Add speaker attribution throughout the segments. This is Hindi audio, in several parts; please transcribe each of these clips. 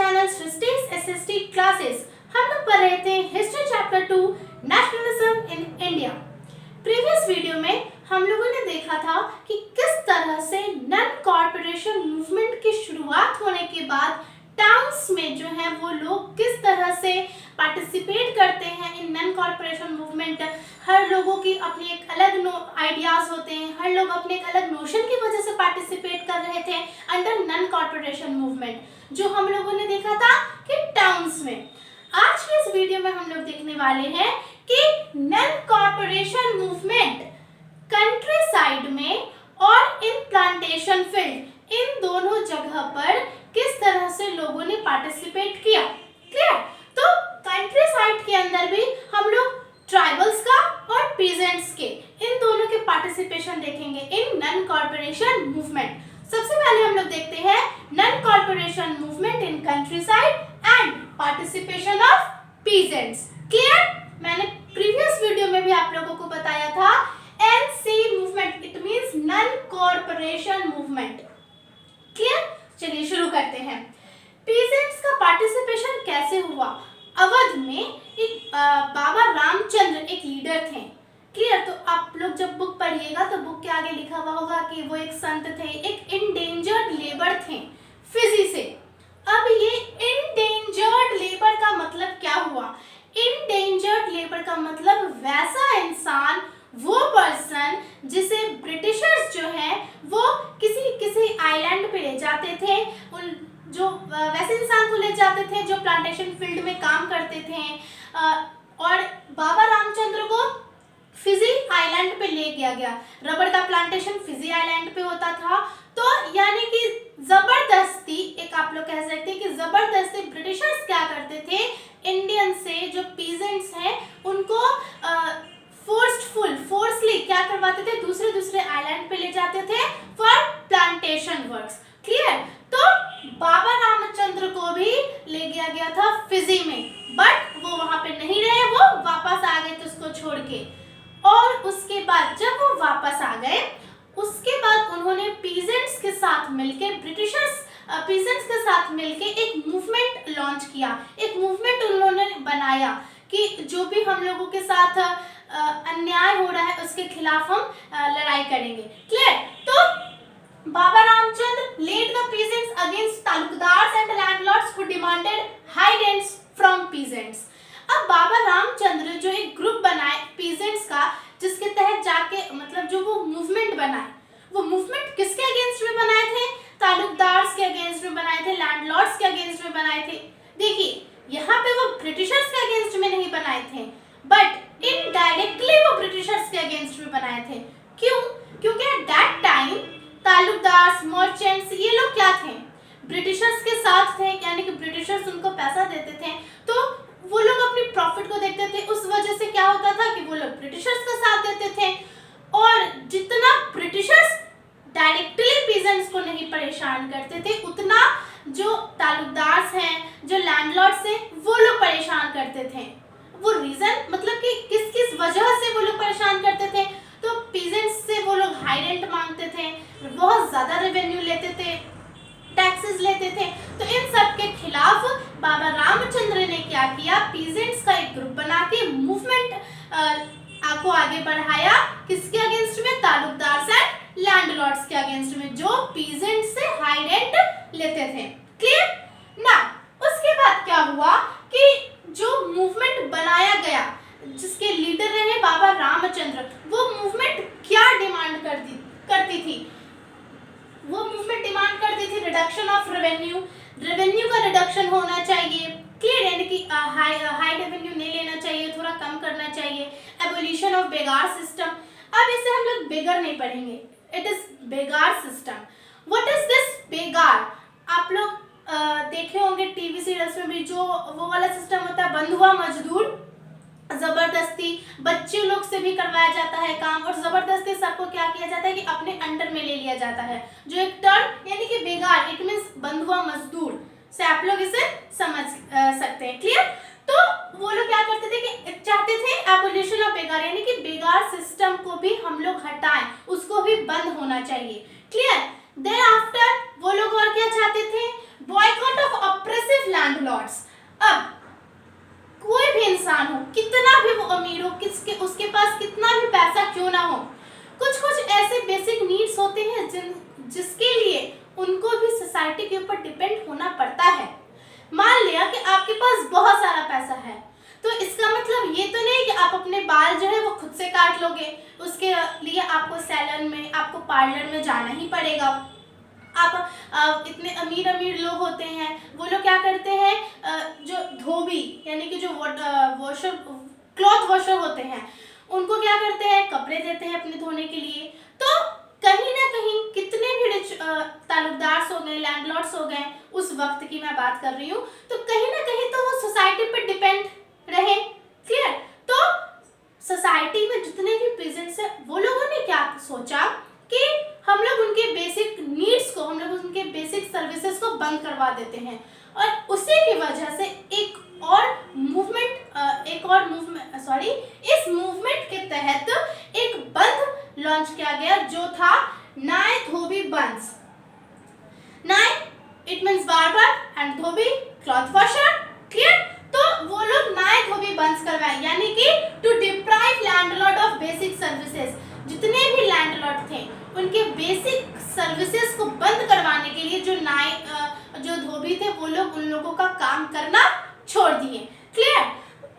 Speaker 1: Channel सृष्टिस SST classes. हम लोग पढ़ रहे थे history chapter 2 nationalism in India. Previous video में हम लोगों ने देखा था कि किस तरह से नन कॉर्पोरेशन मूवमेंट की शुरुआत होने के बाद टाउन्स में जो है वो लोग किस तरह से पार्टिसिपेट करते हैं इन नन कॉर्पोरेशन मूवमेंट। हर लोगों की अपनी एक अलग आइडियाज होते हैं, हर लोग अपने एक अलग नोशन की वजह से पार्टिसिपेट कर रहे थे अंडर नन कॉर्पोरेशन मूवमेंट, जो हम लोगों ने देखा था कि टाउन्स में। आज के इस वीडियो में हम लोग देखने वाले हैं कि non cooperation movement countryside में और इन प्लांटेशन फील्ड, इन दोनों जगह पर किस तरह से लोगों ने पार्टिसिपेट किया। क्लियर? तो कंट्री साइड के अंदर भी हम लोग ट्राइबल्स का और पीजेंट्स के, इन दोनों के पार्टिसिपेशन देखेंगे इन नन कॉर्पोरेशन मूवमेंट। सबसे पहले हम लोग देखते हैं non cooperation movement in countryside and participation of peasants. Clear? मैंने प्रीवियस वीडियो में भी आप लोगों को बताया था NC movement, it means non cooperation movement. Clear? चलिए शुरू करते हैं। पीजेंट्स का पार्टिसिपेशन कैसे हुआ? अवध में एक बाबा रामचंद्र एक लीडर थे। क्लियर? तो आप लोग जब बुक पढ़िएगा तो बुक के आगे लिखा हुआ होगा कि वो एक संत थे, एक इंडेंजर्ड लेबर थे फिजी से। अब ये इंडेंजर्ड लेबर का मतलब क्या हुआ? इंडेंजर्ड लेबर का मतलब वैसा इंसान, वो पर्सन जिसे ब्रिटिशर्स जो है वो किसी आइलैंड पे ले जाते थे, उन जो वैसे इंसान को ले जाते थे जो प्लांटेशन फील्ड में काम करते थे, और बाबा रामचंद्र को फिजी आइलैंड पे ले गया गया। रबर का प्लांटेशन फिजी आइलैंड पे होता था। तो यानी कि जबरदस्ती, एक आप लोग कह सकते हैं कि जबरदस्ती ब्रिटिशर्स क्या करते थे, इंडियन से जो पीजेंट्स हैं उनको फोर्सली क्या करवाते थे, दूसरे आइलैंड पे ले जाते थे फॉर प्लांटेशन वर्क्स। क्लियर? तो बाबा रामचंद्र को भी ले गया गया था फिजी में, बट वो वहां पे नहीं रहे, वो वापस आ गए थे उसको छोड़ के। और उसके बाद जब वो वापस आ गए, उसके बाद उन्होंने पीजेंट्स के साथ मिलके, ब्रिटिशर्स पीजेंट्स के साथ मिलके एक मूवमेंट लॉन्च किया, एक मूवमेंट उन्होंने बनाया कि जो भी हम लोगों के साथ अन्याय हो रहा है उसके खिलाफ हम लड़ाई करेंगे। क्लियर? तो Baba Ramchandra led the peasants against taluqdars and landlords who demanded high rents from peasants. अब बाबा रामचंद्र जो एक ग्रुप बनाए पीजेंट्स का, जिसके तहत जाके मतलब जो वो मूवमेंट बनाए, वो मूवमेंट किसके अगेंस्ट में बनाए थे? तालुकदार्स के अगेंस्ट में बनाए थे, लैंडलॉर्ड्स के अगेंस्ट में बनाए थे। देखिए यहाँ पे वो ब्रिटिशर्स के अगेंस्ट में नहीं बनाए थे, बट इनडायरेक्टली वो ब्रिटिशर्स के अगेंस्ट में बनाए थे। क्यों? क्योंकि at that time taluqdars, merchants, ये लोग क्या थे? ब्रिटिशर्स के साथ थे, यानी कि ब्रिटिशर्स उनको पैसा देते थे, तो वो लोग अपनी प्रॉफिट को देखते थे। उस वजह से क्या होता था कि वो लोग ब्रिटिशर्स का साथ देते थे, और जितना ब्रिटिशर्स डायरेक्टली पीजेंट्स को नहीं परेशान करते थे, उतना जो तालुकदार्स हैं, जो लैंडलॉर्ड्स हैं, वो लोग परेशान करते थे। वो रीजन मतलब कि किस वजह से वो लोग परेशान करते थे? तो पीजेंट्स से वो लोग हाई रेंट मांगते थे, बहुत ज्यादा रेवेन्यू लेते थे, टैक्सेस लेते थे। तो इन सब के खिलाफ बाबा रामचंद्र ने क्या किया, पीजेंट्स का एक ग्रुप बना के मूवमेंट को आगे बढ़ाया। किसके अगेंस्ट में? तालुकदार्स एंड लैंडलॉर्ड्स के अगेंस्ट में, जो पीजेंट्स से हाई रेंट लेते थे। क्लियर? ना उसके बाद क्या हुआ कि जो मूवमेंट बनाया गया, जिसके लीडर रहे बाबा रामचंद्र, वो मूवमेंट क्या डिमांड करती थी? वो मूवमेंट डिमांड करती थी रिडक्शन ऑफ रेवेन्यू का रिडक्शन होना चाहिए। क्लियर? यानी कि हाई रेवेन्यू नहीं लेना चाहिए, थोड़ा कम करना चाहिए। Abolition of begar system. अब इसे हम लोग बेगर नहीं पढ़ेंगे, it is begar system. What is this begar? आप लोग देखे होंगे टीवी सीरियल्स में भी, जो वो वाला सिस्टम होता है, बंधुआ मजदूर, जबरदस्ती बच्चे लोग से भी करवाया जाता है काम, और जबरदस्ती सबको क्या किया जाता है कि अपने अंडर में ले लिया जाता है। जो एक टर्म यानी कि बेगार, इट मींस बंधुआ मजदूर से आप लोग इसे समझ सकते हैं। क्लियर? तो वो लोग क्या करते थे कि चाहते थे एबोलिशन ऑफ बेगार, यानी कि बेगार सिस्टम को भी हम लोग हटाएं, उसको भी बंद होना चाहिए। क्लियर? देन आफ्टर वो लोग और क्या चाहते थे? बॉयकॉट ऑफ ऑप्रेसिव लैंड है, मान लिया कि आपके पास बहुत सारा पैसा है, तो इसका मतलब ये तो नहीं कि आप अपने बाल जो है वो खुद से काट लोगे, उसके लिए आपको सैलून में, आपको पार्लर में जाना ही पड़ेगा। आप इतने अमीर अमीर लोग होते हैं, वो लोग क्या करते हैं, जो धोबी यानी कि जो वॉशर, क्लॉथ वॉशर होते हैं, उनको क्या करते हैं, कपड़े देते हैं अपने धोने के लिए। तो कहीं ना कहीं कितने भी रिच ताल्लुकदार हो गए, लैंडलॉर्ड्स हो गए, उस वक्त की मैं बात कर रही हूँ, तो कहीं ना कहीं तो वो सोसाइटी पे डिपेंड रहे। क्लियर? तो सोसाइटी में जितने भी पीजेंट्स हैं, वो लोगों ने क्या सोचा कि हम लोग उनके बेसिक नीड्स को, हम लोग उनके बेसिक सर्विसेज को बंद करवा देते हैं, और उसी की वजह से इस मूवमेंट के तहत एक बंद लॉन्च किया गया जो था नाय धोबी बंस। नाय it means barber and dhobi cloth washer. Clear? तो वो लोग नाय धोबी बंस करवाए, यानी कि to deprive landlord of basic services. जितने भी लैंडलॉर्ड थे उनके बेसिक सर्विसेज को बंद करवाने के लिए जो धोबी थे वो लोग उन लोगों का काम करना छोड़ दिए। क्लियर?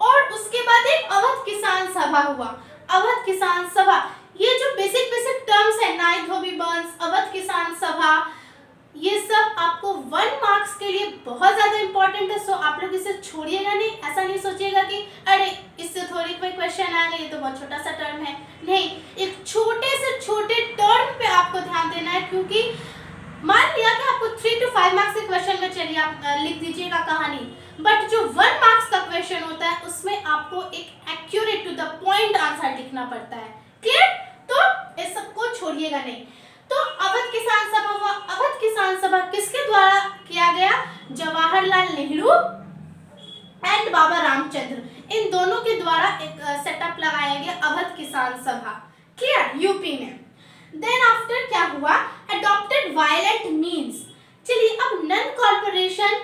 Speaker 1: और उसके बाद एक अवध किसान सभा हुआ। अवध किसान सभा, ये जो बेसिक टर्म्स है, नाय धोबी बंस, अवध किसान सभा, ये सब आपको 1 मार्क्स के लिए बहुत ज्यादा इंपॉर्टेंट है। सो आप लोग इसे छोड़िएगा नहीं, ऐसा नहीं सोचिएगा कि अरे इससे थोड़ी कोई क्वेश्चन आ गई, ये तो बहुत छोटा सा टर्म है। नहीं, एक छोटे से छोटे टर्म पे आपको ध्यान देना है, क्योंकि मान लिया कि आपको 3 to 5 मार्क्स के क्वेश्चन में, चलिए आप लिख दीजिएगा कहानी, बट जो 1 मार्क्स का क्वेश्चन होता है उसमें आपको एक accurate to the point answer लिखना पड़ता है। क्लियर? तो इस सबको छोड़िएगा नहीं। तो अवध किसान सभा हुआ। अवध किसान सभा किसके द्वारा किया गया? जवाहरलाल नेहरू एंड बाबा रामचंद्र, इन दोनों के द्वारा एक सेटअप लगाया गया अवध किसान सभा। क्लियर? यूपी में। देन आफ्टर क्या हुआ? Adopted violent means. चलिए, अब नन कॉर्पोरेशन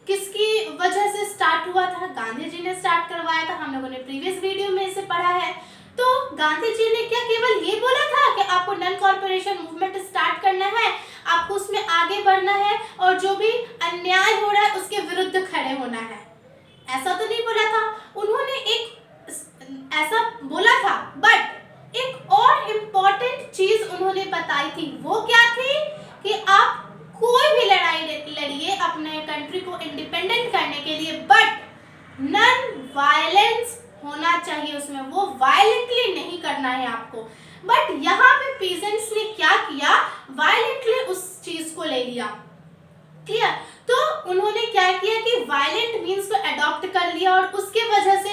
Speaker 1: किसकी वजह से स्टार्ट हुआ था? गांधी जी ने स्टार्ट करवाया था, हम लोगों ने प्रीवियस वीडियो में इसे पढ़ा है। तो गांधी जी ने क्या केवल ये बोला था कि आपको नन कॉर्पोरेशन मूवमेंट स्टार्ट करना है, आपको उसमें आगे बढ़ना है और जो भी अन्याय हो रहा है उसके विरुद्ध खड़े होना है, ऐसा तो नहीं बोला था। उन्होंने एक ऐसा बोला था, बट एक और इम्पोर्टेंट चीज उन्होंने बताई थी। वो क्या थी? कि आप कोई भी लड़ाई लड़िए अपने कंट्री को इंडिपेंडेंट करने के लिए, बट नन वायलेंस होना चाहिए उसमें, वो वायलेंटली नहीं करना है आपको। बट यहाँ पे पीजेंट्स ने क्या किया? वायलेंटली उस चीज को ले लिया। क्लियर? तो उन्होंने क्या किया कि वायलेंट मीन्स को अडॉप्ट कर लिया, और उसके वजह से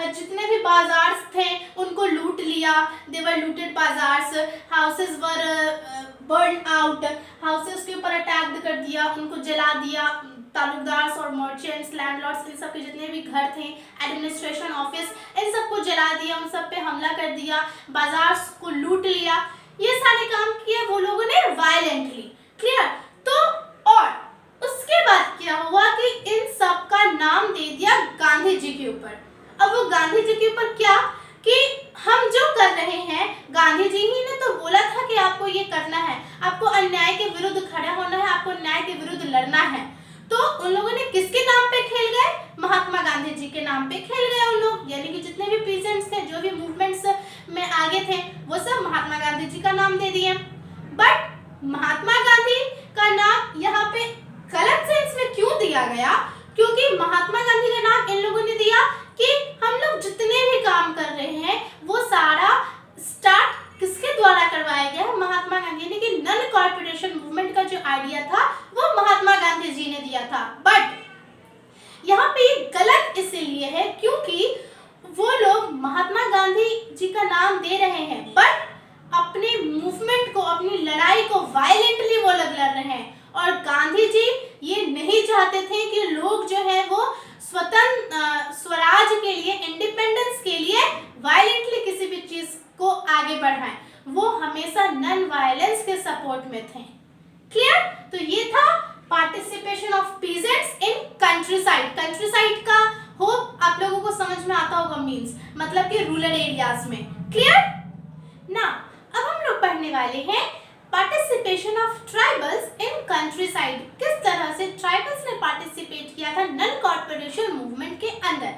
Speaker 1: जितने भी बाजार्स थे उनको लूट लिया। They were looted bazaars, houses were burn out, houses के ऊपर अटैक कर दिया, उनको जला दिया। ताल्लुकदार और मर्चेंट्स, लैंडलॉर्ड्स, इन सब के जितने भी घर थे, एडमिनिस्ट्रेशन ऑफिस, इन सबको जला दिया, उन सब पे हमला कर दिया, बाजार को लूट लिया। ये सारे काम किए वो लोगों ने वायलेंटली। क्लियर? तो और उसके बाद क्या हुआ कि इन सब का नाम दे दिया गांधी जी के ऊपर। अब वो गांधी जी के ऊपर क्या कि हम जो कर रहे हैं, गांधी जी ही ने तो बोला था कि आपको ये करना है, आपको अन्याय के विरुद्ध खड़ा होना है, आपको न्याय के विरुद्ध लड़ना है। तो उन लोगों ने किसके नाम पे खेल गए? महात्मा गांधी जी के नाम पे खेल गए उन लोग, यानी कि जितने भी पीजेंट्स थे, जो भी मूवमेंट्स में आगे थे, वो सब महात्मा गांधी जी का नाम दे दिए। बट महात्मा गांधी का नाम यहाँ पे गलत सेंस में क्यों दिया गया? क्योंकि महात्मा गांधी का नाम इन लोगों ने दिया कि हम लोग जितने भी काम कर रहे हैं वो सारा स्टार्ट किसके द्वारा करवाया गया? महात्मा गांधी, यानी कि नन कॉर्पोरेशन मूवमेंट का जो आइडिया था वो महात्मा गांधी जी ने दिया था। बट यहाँ पे गलत इसलिए है क्योंकि वो लोग महात्मा गांधी जी का नाम दे रहे हैं, बट अपने मूवमेंट को, अपनी लड़ाई को वायलेंटली वो लोग लड़ रहे हैं। और गांधी जी ये नहीं चाहते थे कि लोग जो है वो स्वराज के लिए, इंडिपेंडेंस के लिए वायलेंटली किसी भी चीज को आगे बढ़ाएं। वो हमेशा नन वायलेंस के सपोर्ट में थे। क्लियर? तो ये था participation of peasants in countryside. Countryside का होप आप लोगों को समझ में आता होगा, मींस मतलब कि रूरल एरियाज में। क्लियर? ना अब हम लोग पढ़ने वाले हैं participation of of tribals in countryside, किस तरह से ट्राइबल्स ने पार्टिसिपेट किया था नन कॉर्पोरेशन मूवमेंट के अंदर।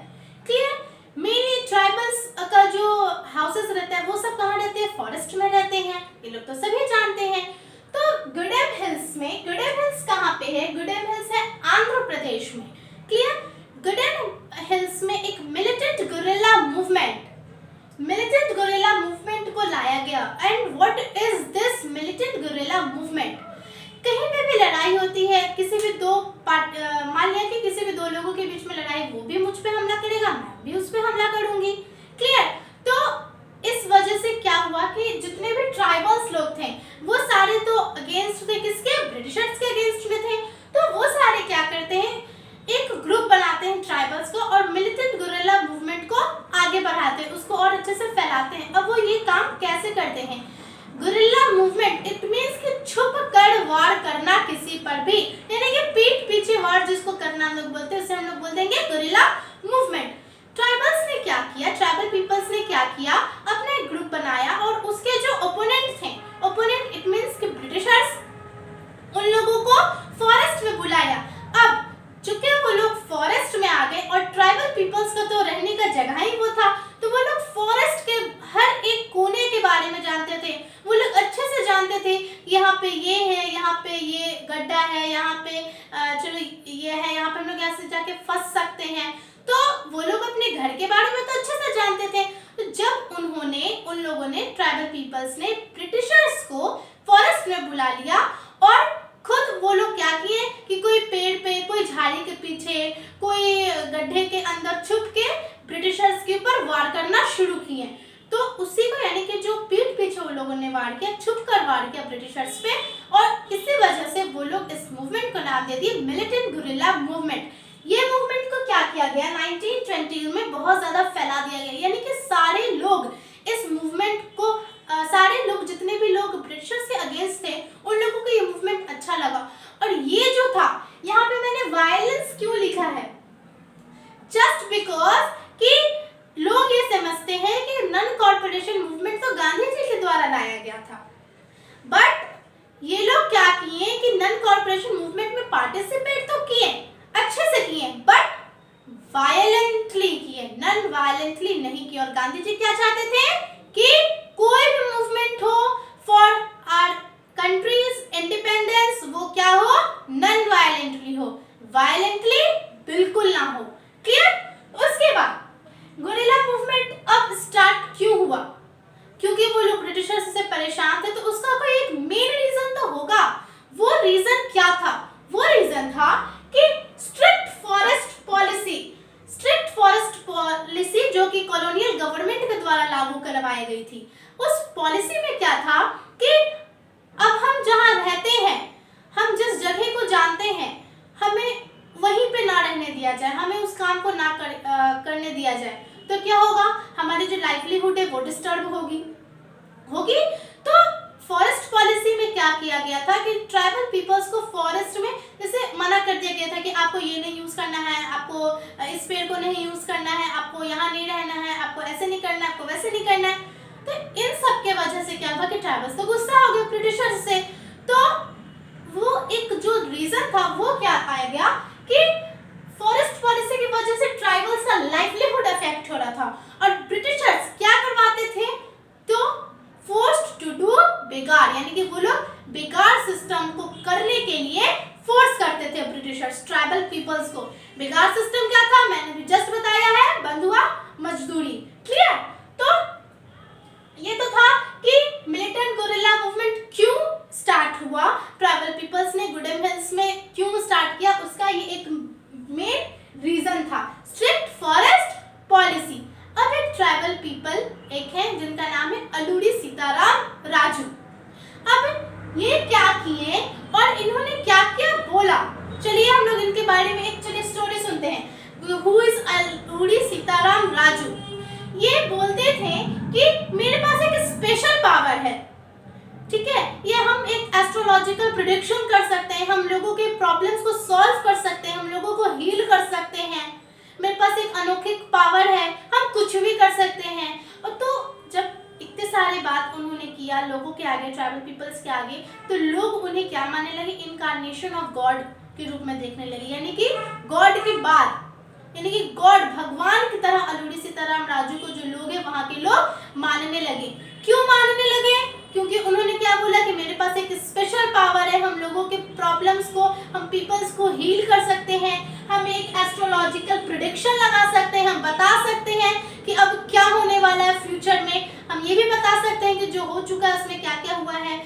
Speaker 1: क्लियर। मेनली ट्राइबल्स का जो हाउसेस रहते हैं वो सब कहाँ रहते हैं, फॉरेस्ट में रहते हैं, ये लोग तो सभी जानते हैं। तो गुडेम हिल्स में, गुडेम हिल्स कहाँ पे है, गुडेम हिल्स है आंध्र प्रदेश में। क्लियर। गुडेम हिल्स में एक मिलिटेंट गुरिल्ला मूवमेंट को लाया गया। And what is this militant guerrilla movement? कहीं पे भी लड़ाई होती है, किसी भी मान लिया कि किसी भी दो लोगों के बीच में लड़ाई, वो भी मुझ पे हमला करेगा, मैं भी उस पे हमला करूंगी। क्लियर। तो इस वजह से क्या हुआ कि जितने भी ट्राइबल्स लोग थे वो सारे तो अगेंस्ट थे, किसके, ब्रिटिशर्स के अगेंस्ट में थे। तो वो सारे क्या करते हैं, एक ग्रुप बनाते हैं ट्राइबल्स को और मिलिटेंट गुरिल्ला मूवमेंट को आगे बढ़ाते हैं, उसको और अच्छे से फैलाते हैं। अब वो ये काम कैसे करते हैं? गुरिल्ला मूवमेंट इट मींस कि छुप कर वार करना किसी पर भी, यानी कि पीठ पीछे वार जिसको करना हम लोग बोलते हैं, उसे हम लोग बोल देंगे गुरिल्ला मूवमेंट। ट्राइबल्स ने क्या किया, ट्राइबल पीपल्स ने क्या किया, अपना एक ग्रुप बनाया और उसके जो ओपोनेंट थे, ओपोनेंट इट मींस कि ब्रिटिशर्स, उन लोगों को फॉरेस्ट में बुलाया। अब चूंकि वो लोग फॉरेस्ट में आ गए और ट्राइबल पीपल्स का तो रहने का जगह ही वो था, तो वो लोग फॉरेस्ट के हर एक कोने के बारे में जानते थे। वो लोग अच्छे से जानते थे यहाँ पे ये है, यहाँ पे ये गड्ढा है, यहाँ पे चलो ये है, यहाँ पे हम लोग ऐसे जाके फंस सकते हैं। तो वो लोग अपने घर के बारे में तो अच्छे से जानते थे। तो जब उन लोगों ने ट्राइबल पीपल्स ने ब्रिटिशर्स को फॉरेस्ट में बुला लिया और खुद वो लोग क्या किए कि कोई पेड़ पे, कोई झाड़ी के पीछे, कोई गड्ढे के अंदर छुप के ब्रिटिशर्स के ऊपर वार करना शुरू किए। तो उसी को, यानी कि जो पीठ पीछे वो लोगों ने वार किया, छुप कर वार किया ब्रिटिशर्स पे, और इसी वजह से वो लोग इस मूवमेंट को नाम दे दिए मिलिटेंट गुरिल्ला मूवमेंट। ये मूवमेंट को क्या किया गया, 1920 में बहुत ज्यादा फैला दिया गया, यानी कि सारे लोग इस मूवमेंट को, सारे लोग जितने भी लोग ब्रिटिशर्स के अगेंस्ट थे, उन लोगों को ये मूवमेंट अच्छा लगा। और ये जो था, यहाँ पे मैंने वायलेंस क्यों लिखा है, जस्ट बिकॉज कि लोग ये समझते हैं कि नन कॉर्पोरेशन मूवमेंट तो गांधी जी के द्वारा लाया गया था, बट ये लोग क्या किए कि नन कॉर्पोरेशन मूवमेंट में पार्टिसिपेट तो किए, अच्छे से किए, बट वायलेंटली किए, नन वायलेंटली नहीं किए। और गांधी जी क्या चाहते थे कि कोई भी मूवमेंट हो फॉर आवर कंट्रीज इंडिपेंडेंस, वो क्या हो, नन वायलेंटली हो, वायलेंटली बिल्कुल ना हो। क्लियर। उसके बाद गुरिल्ला मूवमेंट अब स्टार्ट क्यों हुआ, क्योंकि वो लोग ब्रिटिशर्स से परेशान थे, तो उसका कोई एक मेन रीजन तो होगा। वो रीजन क्या था, वो रीजन था कि स्ट्रिक्ट फॉरेस्ट पॉलिसी जो कि कॉलोनियल गवर्नमेंट के द्वारा लागू करवाई गई थी। उस पॉलिसी में क्या था कि अब हम जहाँ रहते हैं, हम जिस जगह को जानते हैं, हमें वहीं पे ना रहने दिया जाए, हमें उस काम को ना करने दिया जाए। तो क्या होगा, हमारी जो लाइवलीहुड है वो डिस्टर्ब होगी। तो फॉरेस्ट पॉलिसी में क्या किया गया था कि ट्राइबल पीपल्स को फॉरेस्ट में जैसे मना कर दिया गया था कि आपको ये नहीं यूज करना है, आपको इस पेड़ को नहीं यूज करना है, आपको यहाँ नहीं रहना है, आपको ऐसे नहीं करना है, आपको वैसे नहीं करना है। तो इन सब के वजह से क्या हुआ कि ट्राइबल्स तो गुस्सा हो गए ब्रिटिशर्स से। तो वो एक जो रीजन था वो क्या आया गया कि फॉरेस्ट पॉलिसी की वजह से ट्राइबल्स का लाइवलीहुड अफेक्ट हो रहा था, और ब्रिटिशर्स क्या करवाते थे, तो फोर्स्ड टू डू बिगाड़, यानी कि वो लोग बिगाड़ सिस्टम को करने के लिए फोर्स करते थे ब्रिटिशर्स ट्राइबल पीपल्स को। बिगाड़ सिस्टम क्या था, मैंने भी जस्ट बताया है, बंधुआ मजदूरी। क्लियर। तो ये तो था कि मिलिटेंट गुरिल्ला मूवमेंट क्यों स्टार्ट हुआ, ट्राइबल पीपल्स ने गुडेम हिल्स में क्यों स्टार्ट किया, उसका ये एक मेन रीजन था, स्ट्रिक्ट फॉरेस्ट पॉलिसी। अब एक ट्राइबल पीपल एक है जिनका नाम है अलूरी सीताराम राजू। अब ये क्या किए और इन्होंने क्या क्या बोला, चलिए हम लोग इनके बारे में एक स्टोरी सुनते हैं। Who is Alluri Sitaram Raju? ये बोलते थे कि मेरे पास एक स्पेशल पावर है, ठीक है, ये हम एक एस्ट्रोलॉजिकल प्रेडिक्शन कर सकते हैं, हम लोगों के प्रॉब्लम्स को सॉल्व कर सकते हैं, हम लोगों को हील कर सकते हैं, मेरे पास एक अनोखी पावर है, हम कुछ भी कर सकते हैं। और तो जब इतने सारे बात उन्होंने किया किया लोगों के आगे, ट्राइबल पीपल्स के आगे, तो लोग उन्हें क्या मानने लगे, इनकारनेशन ऑफ गॉड के रूप में देखने लगे, यानी कि गॉड के बाद, यानी कि गॉड भगवान की तरह अलूरी सीताराम राजू को जो लोग हैं वहां के लोग मानने लगे। क्यों मानने लगे? क्योंकि उन्होंने क्या बोला कि मेरे पास एक स्पेशल पावर है, हम लोगों के प्रॉब्लम्स को, हम पीपल्स को हील कर सकते हैं, हम एक एस्ट्रोलॉजिकल प्रेडिक्शन लगा सकते हैं, हम बता सकते हैं कि अब क्या होने वाला है फ्यूचर में, हम ये भी बता सकते हैं कि जो हो चुका है उसमें क्या क्या हुआ है,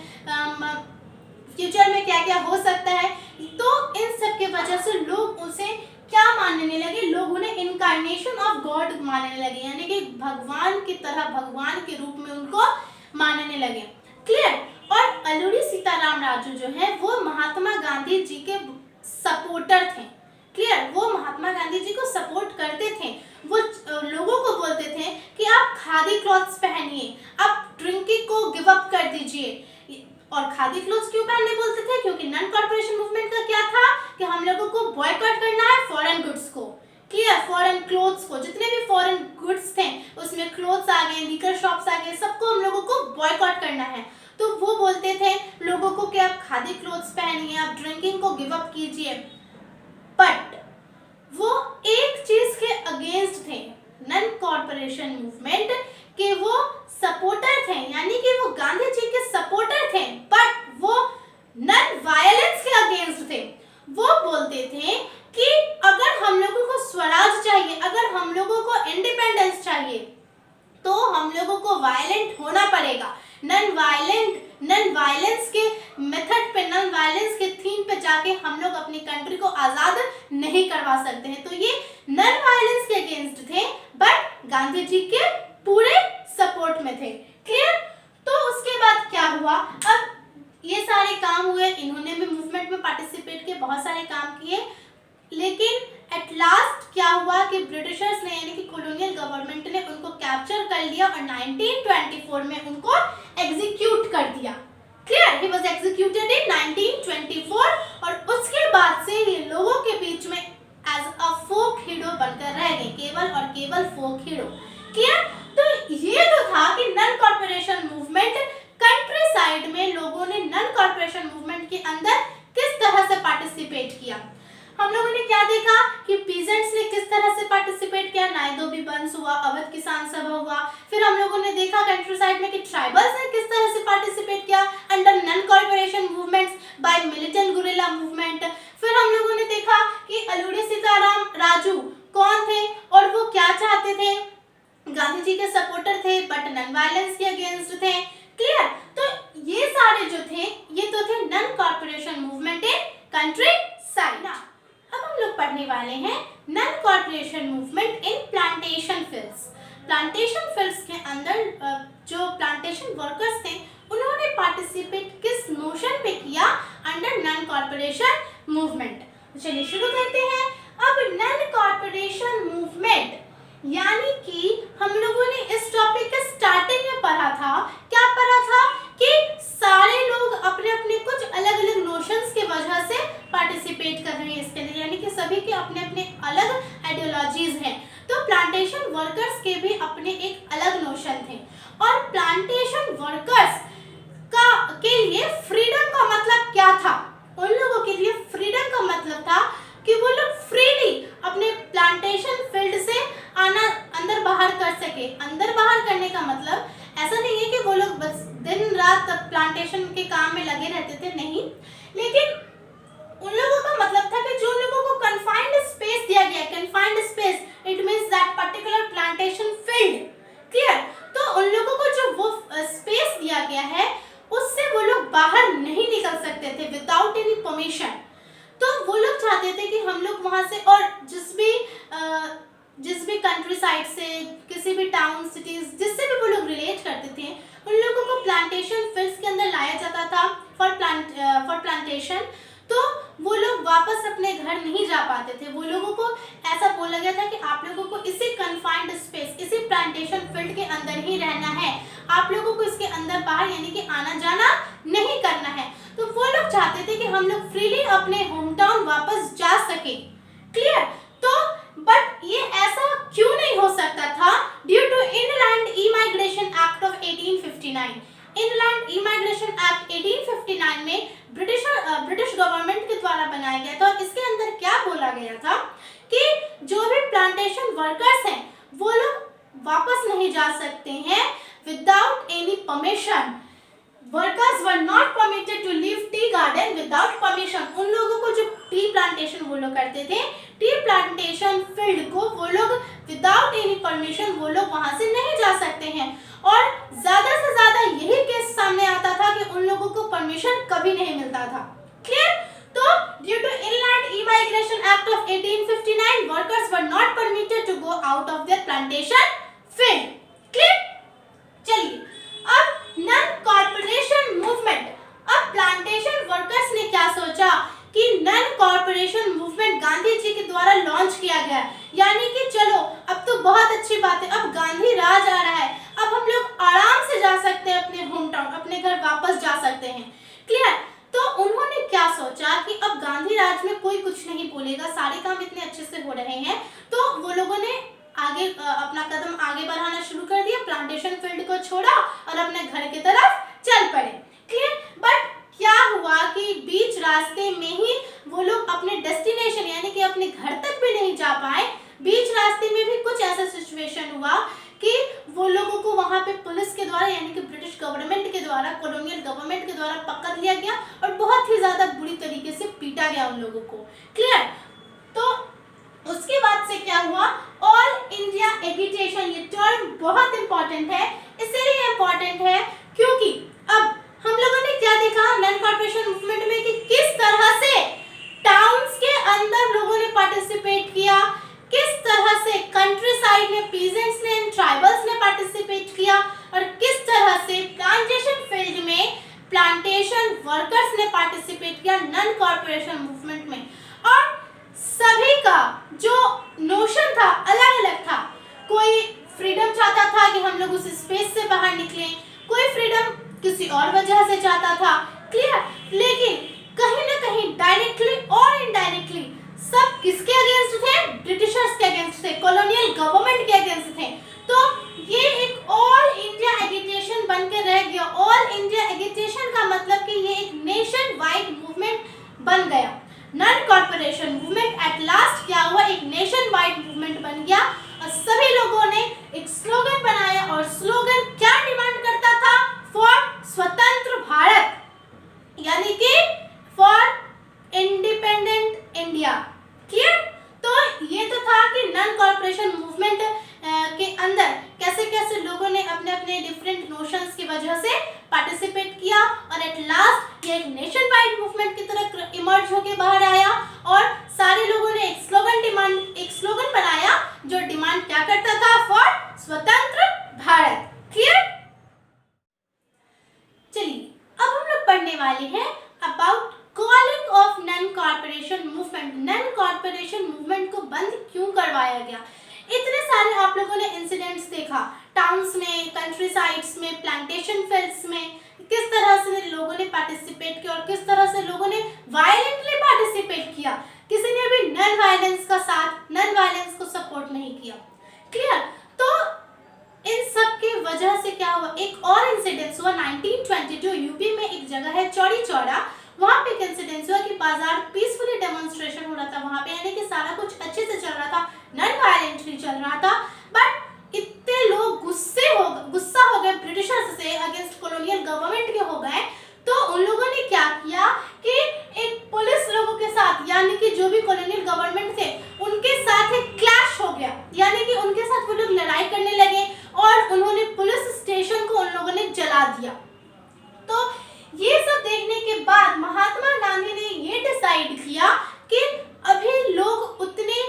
Speaker 1: फ्यूचर में क्या क्या हो सकता है। तो इन सब के वजह से लोग उसे क्या मानने लगे, लोग उन्हें इनकारनेशन ऑफ गॉड मानने लगे, यानी कि भगवान की तरह, भगवान के रूप में उनको मानने लगे। क्लियर? और अलूरी सीताराम राजू जो है वो महात्मा गांधी जी के सपोर्टर थे। क्लियर? वो महात्मा गांधी जी को सपोर्ट करते थे, वो लोगों को बोलते थे कि आप खादी क्लॉथ्स पहनिए, आप ड्रिंकिंग को गिव अप कर दीजिए। और खादी क्लोथ्स क्यों पहनने बोलते थे? क्योंकि नॉन कॉर्पोरेशन मूवमेंट का क्या था कि हम लोगों को बॉयकॉट करना है फॉरेन गुड्स को। क्लियर? फॉरेन क्लोथ्स को, जितने भी फॉरेन गुड्स थे उसमें क्लोथ्स आ गए, लिकर शॉप्स आ गए, सबको हम लोगों को बॉयकॉट करना है। तो वो बोलते थे लोगों को कि आप खादी क्लोथ्स पहनिए, आप ड्रिंकिंग को गिव अप कीजिए। बट वो एक चीज के अगेंस्ट थे, नॉन कॉर्पोरेशन मूवमेंट के वो सपोर्टर थे, यानी कि वो गांधी जी के सपोर्टर थे, बट वो नॉन वायलेंस के अगेंस्ट थे। वो बोलते थे कि अगर हम लोगों को स्वराज चाहिए, अगर हम लोगों को इंडिपेंडेंस चाहिए, तो हम लोगों को वायलेंट होना पड़ेगा। नॉन वायलेंस के मेथड पे, नॉन वायलेंस के थीम पे जाके हम लोग अपनी कंट्री को आजाद नहीं करवा सकते हैं। तो ये नॉन वायलेंस के अगेंस्ट थे, बट गांधी जी के पूरे सपोर्ट में थे। क्लियर? तो उसके बाद क्या हुआ, अब ये सारे काम हुए, इन्होंने भी मूवमेंट में पार्टिसिपेट किए, बहुत सारे काम किए, लेकिन एट लास्ट क्या हुआ कि ब्रिटिशर्स ने, यानी कि कॉलोनियल गवर्नमेंट ने उनको कैप्चर कर लिया और 1924 में उनको एग्जीक्यूट कर दिया। Clear? He was executed in 1924 और उसके बाद से ये लोगों के बीच में एज अ फोक हीरो बनकर रह गए, केवल और केवल फोक हीरो। क्लियर? तो ये तो था कि non corporation movement, countryside में लोगों ने नॉन कॉर्पोरेशन मूवमेंट के अंदर किस तरह से पार्टिसिपेट किया। हम लोगों ने क्या देखा कि पीजेंट्स ने किस तरह से पार्टिसिपेट किया, नायदोबी बंस हुआ, अवध किसान सभा हुआ। फिर हम लोगों ने देखा कंट्री साइड में कि ट्राइबल्स ने किस तरह से पार्टिसिपेट किया under non cooperation movements by militant guerrilla movement. फिर हम लोगों ने देखा कि अलूरी सीताराम राजू कौन थे और वो क्या चाहते थे, गांधी जी के सपोर्टर थे बट नॉन वायलेंस के अगेंस्ट थे। क्लियर? तो ये सारे जो थे ये तो थे non corporation movement in country side. अब हम लोग पढ़ने वाले हैं नॉन कॉर्पोरेशन मूवमेंट इन प्लांटेशन फील्ड्स। प्लांटेशन फील्ड्स के अंदर जो प्लांटेशन वर्कर्स थे उन्होंने पार्टिसिपेट किस नोशन पे किया अंडर नॉन कॉर्पोरेशन मूवमेंट। चलिए शुरू करते हैं। अब नॉन कॉर्पोरेशन मूवमेंट यानी कि हम लोगों ने इस टॉपिक के स्टार्टिंग में पढ़ा था, क्या पढ़ा था कि सारे लोग अपने अपने कुछ अलग अलग नोशंस की वजह से पार्टिसिपेट कर रहे हैं इसके अंदर, यानी कि सभी के अपने अपने अलग आइडियोलॉजीज हैं। तो प्लांटेशन वर्कर्स के भी अपने एक अलग नोशन थे और प्लांटेशन वर्कर्स के लिए फ्रीडम का मतलब क्या था। उन लोगों के लिए फ्रीडम का मतलब था कि वो लोग फ्रीली अपने प्लांटेशन फील्ड से आना, अंदर बाहर कर सके। अंदर बाहर करने का मतलब ऐसा नहीं है कि वो लोग बस दिन रात प्लांटेशन के काम में लगे रहते थे, नहीं, लेकिन उन लोगों का मतलब था कि जो लोगों को कन्फाइंड स्पेस दिया गया, confined space it means that particular plantation field. Clear? तो उन लोगों को जो वो स्पेस दिया गया है उससे वो लोग बाहर नहीं निकल सकते थे विदाउट एनी परमिशन। तो वो लोग चाहते थे कि हम लोग वहां से, और जिस भी कंट्री साइड से, किसी भी टाउन सिटीज जिससे भी वो लोग रिलेट करते थे, उन लोगों को प्लांटेशन फील्ड्स के अंदर लाया जाता था फॉर प्लांटेशन। तो वो लोग वापस अपने घर नहीं जा पाते थे। वो लोगों को ऐसा बोला गया था कि आप लोगों को इसी कन्फाइंड स्पेस, इसी प्लांटेशन फील्ड के अंदर ही रहना है, आप लोगों को इसके अंदर बाहर यानी कि आना जाना नहीं करना है। तो वो लोग चाहते थे कि हम लोग फ्रीली अपने होम टाउन वापस जा सके। क्लियर? तो बट ये ऐसा क्यों नहीं हो सकता था? Due to inland emigration act of 1859। Inland immigration act 1859 में ब्रिटिश गवर्नमेंट के द्वारा बनाया गया था। और इसके अंदर क्या बोला गया था कि जो भी प्लांटेशन वर्कर्स हैं वो लोग वापस नहीं जा सकते हैं without any permission. Workers were not permitted to leave tea garden without permission. उन लोगों को जो टी प्लांटेशन वो लोग करते थे, टी प्लांटेशन फील्ड को वो लोग विदाउट एनी परमिशन वो लोग वहां से नहीं जा सकते हैं। और ज्यादा से ज्यादा यही केस सामने आता था कि उन लोगों को परमिशन कभी नहीं मिलता था। क्लियर? तो due to inland immigration act of 1859 workers were not permitted to go out of their plantation field. Clear? चलिए अब नन कॉर्पोरेशन मूवमेंट। अब प्लांटेशन वर्कर्स ने क्या सोचा कि non cooperation movement Gandhi ji के द्वारा लॉन्च किया गया, यानी कि चलो अब तो बहुत अच्छी बात है, अब गांधी राज आ रहा है, अब हम लोग आराम से जा सकते हैं अपने होम टाउन, अपने घर वापस जा सकते हैं। क्लियर? तो उन्होंने क्या सोचा कि अब गांधी राज में कोई कुछ नहीं बोलेगा, सारे काम इतने अच्छे से हो रहे हैं, तो वो लोगों ने आगे अपना कदम आगे बढ़ाना शुरू कर दिया, प्लांटेशन फील्ड को छोड़ा और अपने घर की तरफ चल पड़े। क्लियर? बट क्या हुआ कि बीच रास्ते में ही वो लोग अपने डेस्टिनेशन यानी कि अपने घर तक भी नहीं जा पाए। बीच रास्ते में भी कुछ ऐसा सिचुएशन हुआ कि वो लोगों को वहां पे पुलिस के द्वारा यानी कि ब्रिटिश गवर्नमेंट के द्वारा, कॉलोनियल गवर्नमेंट के द्वारा पकड़ लिया गया और बहुत ही ज्यादा बुरी तरीके से पीटा गया उन लोगों को। क्लियर? तो उसके बाद से क्या हुआ, ऑल इंडिया एगिटेशन। ये टर्म बहुत इंपॉर्टेंट है, इसलिए इंपॉर्टेंट है क्योंकि अब हम लोगों ने क्या देखा नन कॉर्पोरेशन मूवमेंट में कि किस तरह से टाउन्स के अंदर लोगों ने पार्टिसिपेट किया, किस तरह से कंट्री साइड में पीजेंट्स ने, ट्राइबल्स ने पार्टिसिपेट किया और किस तरह से प्लांटेशन फील्ड में प्लांटेशन वर्कर्स ने पार्टिसिपेट किया नन कॉर्पोरेशन मूवमेंट में। और सभी का जो नोशन था अलग अलग था। कोई फ्रीडम चाहता था कि हम लोग उस स्पेस से बाहर निकलें, कोई फ्रीडम किसी और वजह से चाहता था। क्लियर? लेकिन कहीं ना कहीं डायरेक्टली और इनडायरेक्टली सब किसके अगेंस्ट थे? ब्रिटिशर्स के अगेंस्ट थे, कॉलोनियल गवर्नमेंट के अगेंस्ट थे। तो ये एक ऑल इंडिया एगिटेशन बन के रह गया। ऑल इंडिया एगिटेशन का मतलब कि ये एक नेशन वाइड मूवमेंट बन गया। Non cooperation movement at last क्या हुआ, एक नेशन वाइड मूवमेंट बन गया और सभी लोगों ने एक स्लोगन बनाया और स्लोगन क्या डिमांड करता था? फॉर स्वतंत्र भारत, यानी कि फॉर इंडिपेंडेंट इंडिया। क्लियर? तो ये तो था कि नन कॉर्पोरेशन मूवमेंट के अंदर कैसे कैसे लोगों ने अपने अपने डिफरेंट नोशंस की वजह से पार्टिसिपेट किया और एट लास्ट ये एक नेशन वाइड मूवमेंट की तरह इमर्ज होके बाहर आया और सारे लोगों ने एक स्लोगन बनाया जो डिमांड क्या करता था? फॉर स्वतंत्र भारत। क्लियर? चलिए अब हम लोग पढ़ने वाले हैं about calling off non cooperation movement. Non cooperation movement को बंद क्यों करवाया गया? इतने सारे आप लोगों ने इंसिडेंट्स देखा टाउन्स में, कंट्री साइड्स में, प्लांटेशन फील्ड्स में, किस तरह से लोगों ने पार्टिसिपेट किया और किस तरह से लोगों ने वायलेंटली पार्टिसिपेट किया। किसी ने भी नन वायलेंस का साथ, नन वायलेंस को सपोर्ट नहीं किया। क्लियर? तो इन सब की वजह से क्या हुआ, एक और इंसिडेंस हुआ 1922 यूपी में एक जगह है चौड़ी चौड़ा, वहां पे एक इंसिडेंस हुआ कि बाजार पीसफुली डेमोन्स्ट्रेशन हो रहा था वहां पे, यानी कि सारा कुछ अच्छे से चल रहा था, नन वायलेंटली चल रहा था। बट इतने लोग गुस्सा हो गए ब्रिटिशर्स से, अगेंस्ट कॉलोनियल गवर्नमेंट के हो गए, तो उन लोगों ने क्या किया कि एक पुलिस लोगों के साथ यानी कि जो भी कॉलोनियल गवर्नमेंट थे उनके साथ एक क्लैश हो गया, यानी कि उनके साथ वो लोग लड़ाई करने लगे और उन्होंने पुलिस स्टेशन को उन लोगों ने जला दिया। तो ये सब देखने के बाद महात्मा गांधी ने ये डिसाइड किया कि अभी लोग उतने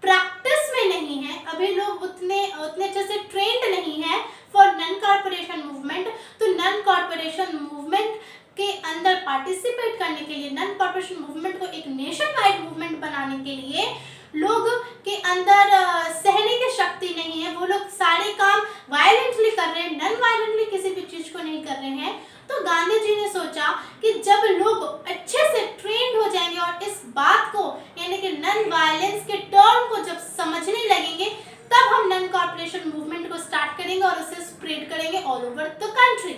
Speaker 1: प्रैक्टिस में नहीं हैं, अभी लोग उतने अच्छे से ट्रेंड नहीं हैं फॉर नन कॉर्पोरेशन मूवमेंट। तो नन कॉर्पोरेशन मूवमेंट के अंदर पार्टिसिपेट करने के लिए, नन कॉर्पोरेशन मूवमेंट को एक नेशन वाइड मूवमेंट बनाने के लिए लोग के अंदर सहने की शक्ति नहीं है, वो लोग सारे काम वायलेंटली कर रहे हैं, नन वायलेंटली किसी भी चीज को नहीं कर रहे हैं। तो गांधी जी ने सोचा कि जब लोग अच्छे से ट्रेंड हो जाएंगे और इस बात को यानी कि नन वायलेंस के टर्म को जब समझने लगेंगे, तब हम नन कॉर्पोरेशन मूवमेंट को स्टार्ट करेंगे और उसे स्प्रेड करेंगे all over the country.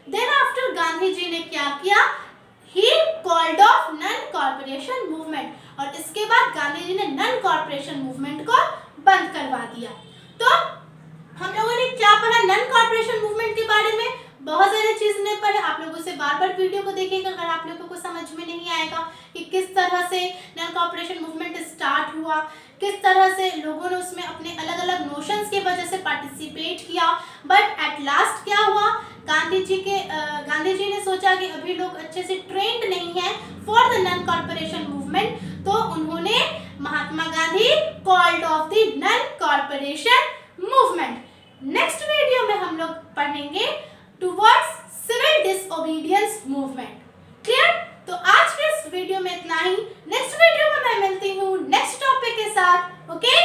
Speaker 1: Then Gandhi ji ने क्या किया, he called off non cooperation movement, और इसके बाद गांधी जी ने नन कॉर्पोरेशन मूवमेंट को बंद करवा दिया। तो हम लोगों ने क्या पढ़ा नन कॉर्पोरेशन मूवमेंट के बारे में, बहुत सारी चीज ने पढ़े। आप लोगों से बार बार वीडियो को देखिएगा अगर आप लोगों को समझ में नहीं आएगा कि किस तरह से नन कॉर्पोरेशन मूवमेंट स्टार्ट हुआ, किस तरह से लोगों ने उसमें अपने अलग अलग नोशंस की वजह से पार्टिसिपेट किया, बट एट लास्ट क्या हुआ, गांधी जी ने सोचा कि अभी लोग अच्छे से ट्रेंड नहीं है for the non cooperation movement, तो उन्होंने Mahatma Gandhi called off the non cooperation movement. Next video में हम लोग पढ़ेंगे towards civil disobedience movement. Clear? तो आज के इस वीडियो में इतना ही। नेक्स्ट वीडियो में मैं मिलती हूँ नेक्स्ट टॉपिक के साथ। ओके?